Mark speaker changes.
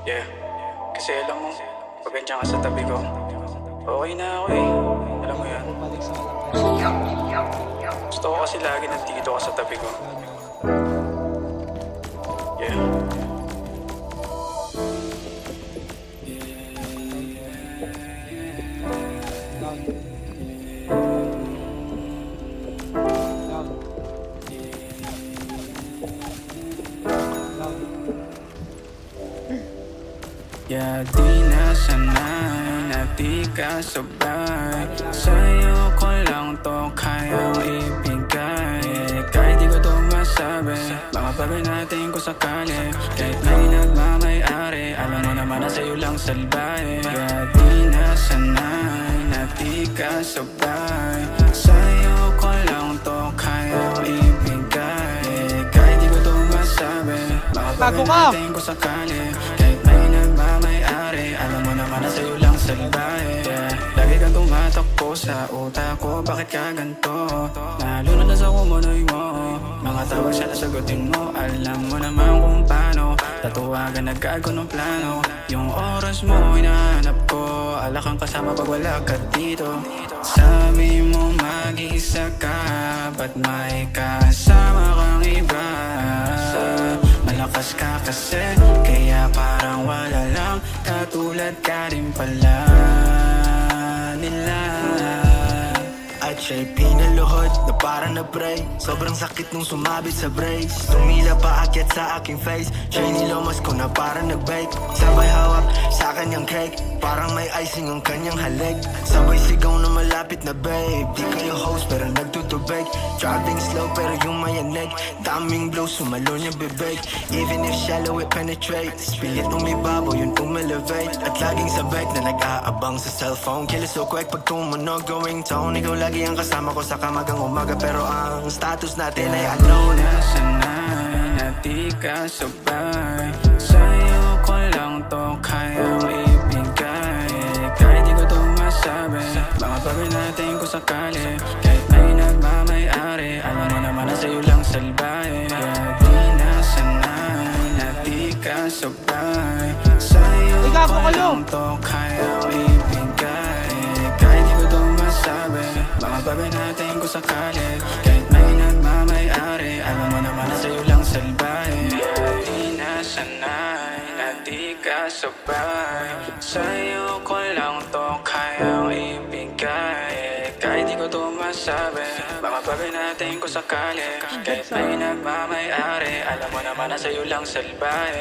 Speaker 1: Yeah, kasi alam mo, pag nandiyan ka sa tabi ko, okay na ako eh. Alam mo yan.
Speaker 2: Bumalik sa alam.
Speaker 1: Gusto ko kasi lagi nandito ka sa tabi ko. Yeah. Yeah, di na sanay na di ka sabay. Sa'yo ko lang to kayang ibigay. Kahit di ko to masabi, mga bagay natin kung sakali. Kahit may nagmamayari, alam mo naman na sa'yo lang salbay. Yeah, di na sanay na di ka sabay. Sa'yo ko lang to kayang ibigay. Kahit di ko to masabi, mga bagay natin kung sakali. Kahit may nagmamayari, alam mo naman na sa'yo lang salbay. Yeah. Lagi kang tumatakbo sa utak ko, bakit ka ganito? Nalunod na sa kumunoy mo, mga tawag siya na sagutin mo. Alam mo naman kung paano tatawagan, nagkago ng plano. Yung oras mo hinahanap ko, alakang kasama pag wala ka dito. Sabi mo mag-isa ka, ba't may kasama kang iba? Malakas ka kasi, kaya parang wala lang. Katulad ka rin pala nila.
Speaker 3: At siya'y pinaluhod na parang na-break. Sobrang sakit nung sumabit sa brakes. Tumila pa akyat sa aking face. Siya'y nilomas ko na parang nag-bake. Sabay hawak sa kanyang cake, parang may icing ang kanyang halik. Sabay sigaw na malapit na babe. Di kayo host pero nagtutubig. Driving slow pero yung mayanig. Daming blow sumalo niya bibig. Even if shallow it penetrates. Pilit umibabaw yun umelevate. At laging sabay na nag-aabang sa cellphone. Kilos so quick pag tumunog going tone. Ikaw lagi ang kasama ko sa kamagang umaga, pero ang status natin ay unknown.
Speaker 1: Nasanay na di ka sabay. Sa'yo ko lang to kayang ibigay. Kahit di ko to masabi, mga bagay natin kung sakali. Kahit may nagmamayari, alam mo naman na sa'yo lang salbay. Yeah, di nasanay na di ka sabay. Sa'yo ko lang to kayang ibigay. Kahit di ko to masabi, mga bagay natin kung sakali. Kahit may nagmamayari, alam mo naman na sa'yo lang salbay. Di nasanay na di ka sabay. Sa'yo ko lang to kayang ibigay. Kahit di ko to masabi, mga bagay natin kung sakali. Kahit may nagmamayari, alam mo naman na sa'yo lang salbay.